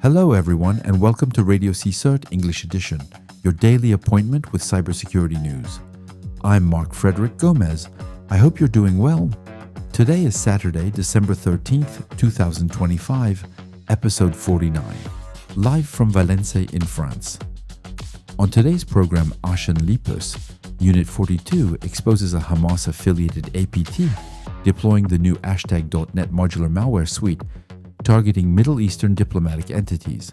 Hello everyone and welcome to RadioCSIRT English Edition, your daily appointment with cybersecurity news. I'm Mark Frederick Gomez. I hope you're doing well. Today is Saturday, December 13th, 2025, episode 49, live from Valence in France. On today's program, Ashen Lipus, Unit 42 exposes a Hamas-affiliated APT deploying the new #.net modular malware suite targeting Middle Eastern diplomatic entities.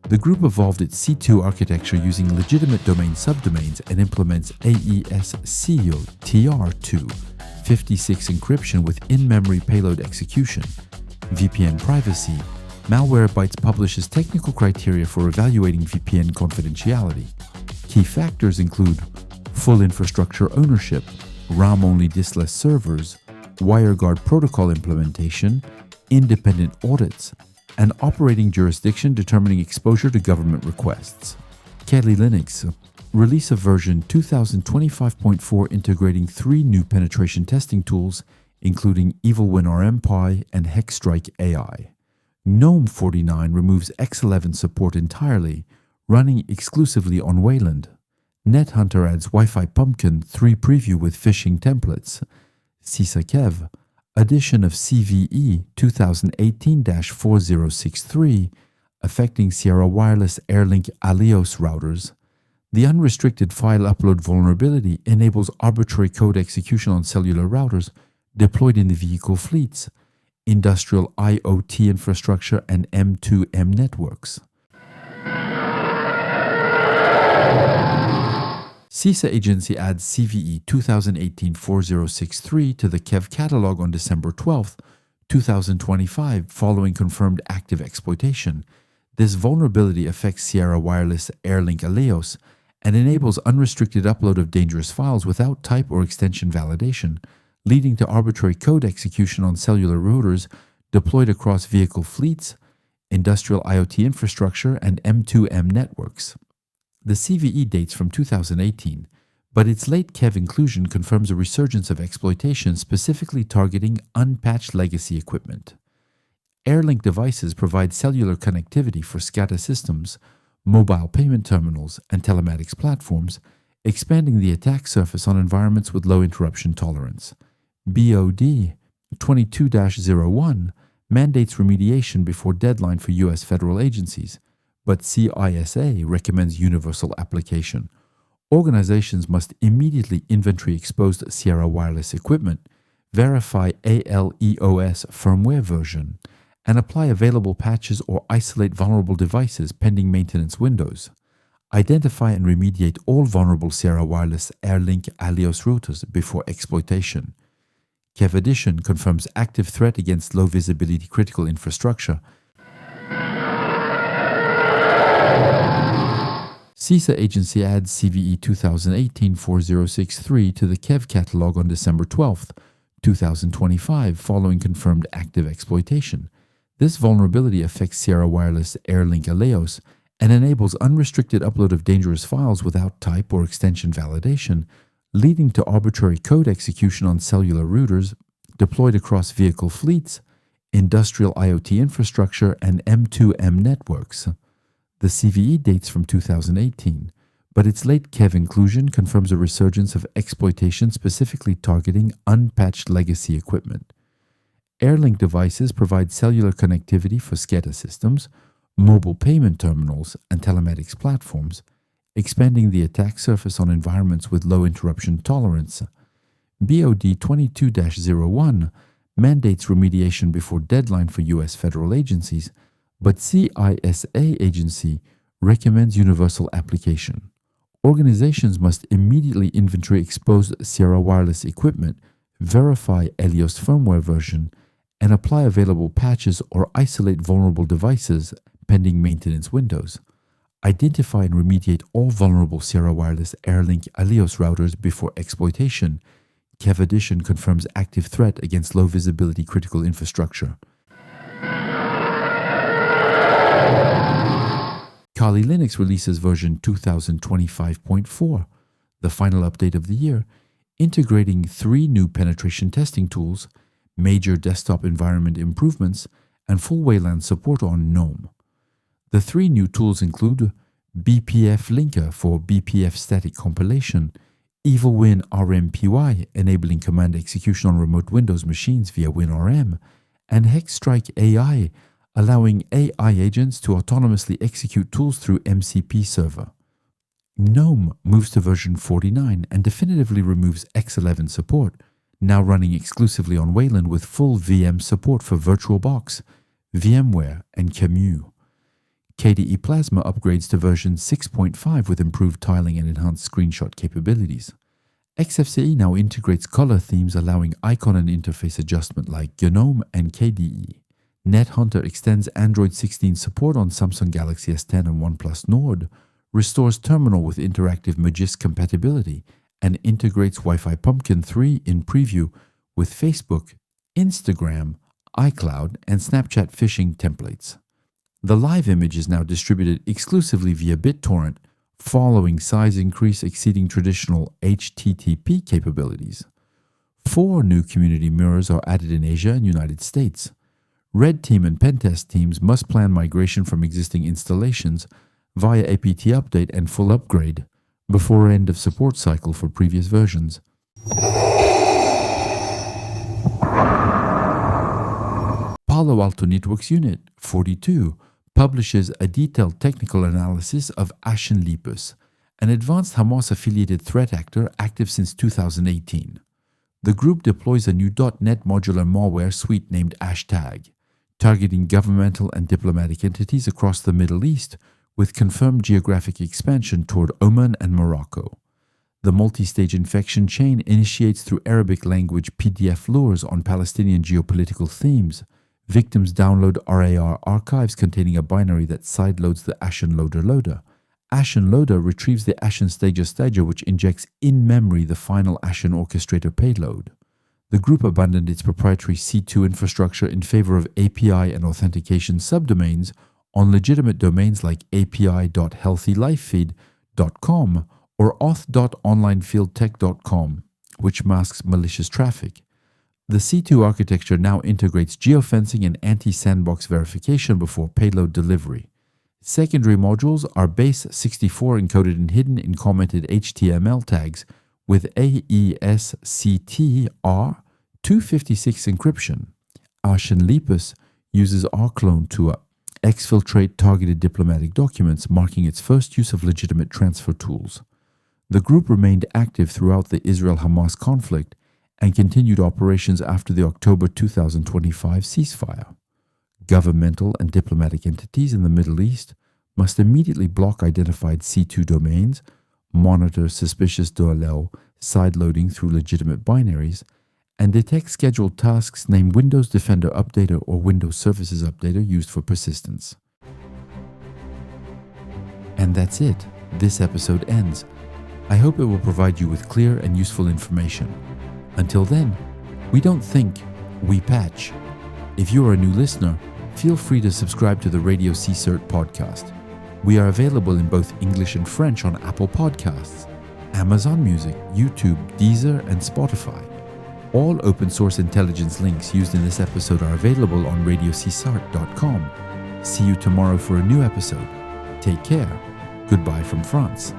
The group evolved its C2 architecture using legitimate domain subdomains and implements AES-SEAL TR2 56 encryption with in-memory payload execution, VPN privacy. Malwarebytes publishes technical criteria for evaluating VPN confidentiality. Key factors include full infrastructure ownership, RAM-only diskless servers, WireGuard protocol implementation, independent audits, and operating jurisdiction determining exposure to government requests. Kali Linux release of version 2025.4 integrating 3 new penetration testing tools, including EvilWinRMPy and Hexstrike AI. GNOME.49 removes X11 support entirely, running exclusively on Wayland. NetHunter adds Wi-Fi Pumpkin 3 preview with phishing templates. CISA addition of CVE 2018-4063 affecting Sierra Wireless Airlink Alios routers. The unrestricted file upload vulnerability enables arbitrary code execution on cellular routers deployed in the vehicle fleets, industrial IoT infrastructure, and M2M networks. CISA agency adds CVE 2018-4063 to the KEV catalog on December 12, 2025, following confirmed active exploitation. This vulnerability affects Sierra Wireless Airlink Alios and enables unrestricted upload of dangerous files without type or extension validation, leading to arbitrary code execution on cellular routers deployed across vehicle fleets, industrial IoT infrastructure, and M2M networks. The CVE dates from 2018, but its late KEV inclusion confirms a resurgence of exploitation specifically targeting unpatched legacy equipment. Airlink devices provide cellular connectivity for SCADA systems, mobile payment terminals, and telematics platforms, expanding the attack surface on environments with low interruption tolerance. BOD 22-01 mandates remediation before deadline for U.S. federal agencies, but CISA recommends universal application. Organizations must immediately inventory exposed Sierra Wireless equipment, verify ALEOS firmware version, and apply available patches or isolate vulnerable devices pending maintenance windows. Identify and remediate all vulnerable Sierra Wireless Airlink Alios routers before exploitation. KEV Edition confirms active threat against low visibility critical infrastructure. CISA agency adds CVE 2018-4063 to the KEV catalog on December 12, 2025, following confirmed active exploitation. This vulnerability affects Sierra Wireless Airlink Alios and enables unrestricted upload of dangerous files without type or extension validation, leading to arbitrary code execution on cellular routers deployed across vehicle fleets, industrial IoT infrastructure, and M2M networks. The CVE dates from 2018, but its late KEV inclusion confirms a resurgence of exploitation specifically targeting unpatched legacy equipment. Airlink devices provide cellular connectivity for SCADA systems, mobile payment terminals, and telematics platforms, expanding the attack surface on environments with low interruption tolerance. BOD 22-01 mandates remediation before deadline for U.S. federal agencies, but CISA agency recommends universal application. Organizations must immediately inventory exposed Sierra Wireless equipment, verify Alios firmware version, and apply available patches or isolate vulnerable devices pending maintenance windows. Identify and remediate all vulnerable Sierra Wireless Airlink Alios routers before exploitation. KEV Edition confirms active threat against low visibility critical infrastructure. Kali Linux releases version 2025.4, the final update of the year, integrating 3 new penetration testing tools, major desktop environment improvements, and full Wayland support on GNOME. The 3 new tools include BPF Linker for BPF static compilation, EvilWin RMPY enabling command execution on remote Windows machines via WinRM, and HexStrike AI allowing AI agents to autonomously execute tools through MCP server. GNOME moves to version 49 and definitively removes X11 support, now running exclusively on Wayland with full VM support for VirtualBox, VMware, and QEMU. KDE Plasma upgrades to version 6.5 with improved tiling and enhanced screenshot capabilities. XFCE now integrates color themes allowing icon and interface adjustment like GNOME and KDE. NetHunter extends Android 16 support on Samsung Galaxy S10 and OnePlus Nord, restores Terminal with interactive Magist compatibility, and integrates Wi-Fi Pumpkin 3 in preview with Facebook, Instagram, iCloud, and Snapchat phishing templates. The live image is now distributed exclusively via BitTorrent, following size increase exceeding traditional HTTP capabilities. 4 new community mirrors are added in Asia and United States. Red Team and Pentest teams must plan migration from existing installations via APT update and full upgrade before end of support cycle for previous versions. Palo Alto Networks Unit 42 publishes a detailed technical analysis of Ashen Lepus, an advanced Hamas-affiliated threat actor active since 2018. The group deploys a new .NET modular malware suite named Hashtag, targeting governmental and diplomatic entities across the Middle East with confirmed geographic expansion toward Oman and Morocco. The multi-stage infection chain initiates through Arabic language PDF lures on Palestinian geopolitical themes. Victims download RAR archives containing a binary that sideloads the Ashen Loader loader. Ashen Loader retrieves the Ashen Stager which injects in memory the final Ashen Orchestrator payload. The group abandoned its proprietary C2 infrastructure in favor of API and authentication subdomains on legitimate domains like api.healthylifefeed.com or auth.onlinefieldtech.com, which masks malicious traffic. The C2 architecture now integrates geofencing and anti-sandbox verification before payload delivery. Secondary modules are base 64 encoded and hidden in commented HTML tags with AESCT-R 256 encryption. Ashen Lepus uses rclone to exfiltrate targeted diplomatic documents, marking its first use of legitimate transfer tools. The group remained active throughout the Israel-Hamas conflict and continued operations after the October 2025 ceasefire. Governmental and diplomatic entities in the Middle East must immediately block identified C2 domains, monitor suspicious DLL sideloading through legitimate binaries, and detect scheduled tasks named Windows Defender Updater or Windows Services Updater used for persistence. And that's it. This episode ends. I hope it will provide you with clear and useful information. Until then, we don't think, we patch. If you're a new listener, feel free to subscribe to the RadioCSIRT podcast. We are available in both English and French on Apple Podcasts, Amazon Music, YouTube, Deezer, and Spotify. All open source intelligence links used in this episode are available on RadioCSIRT.com. See you tomorrow for a new episode. Take care. Goodbye from France.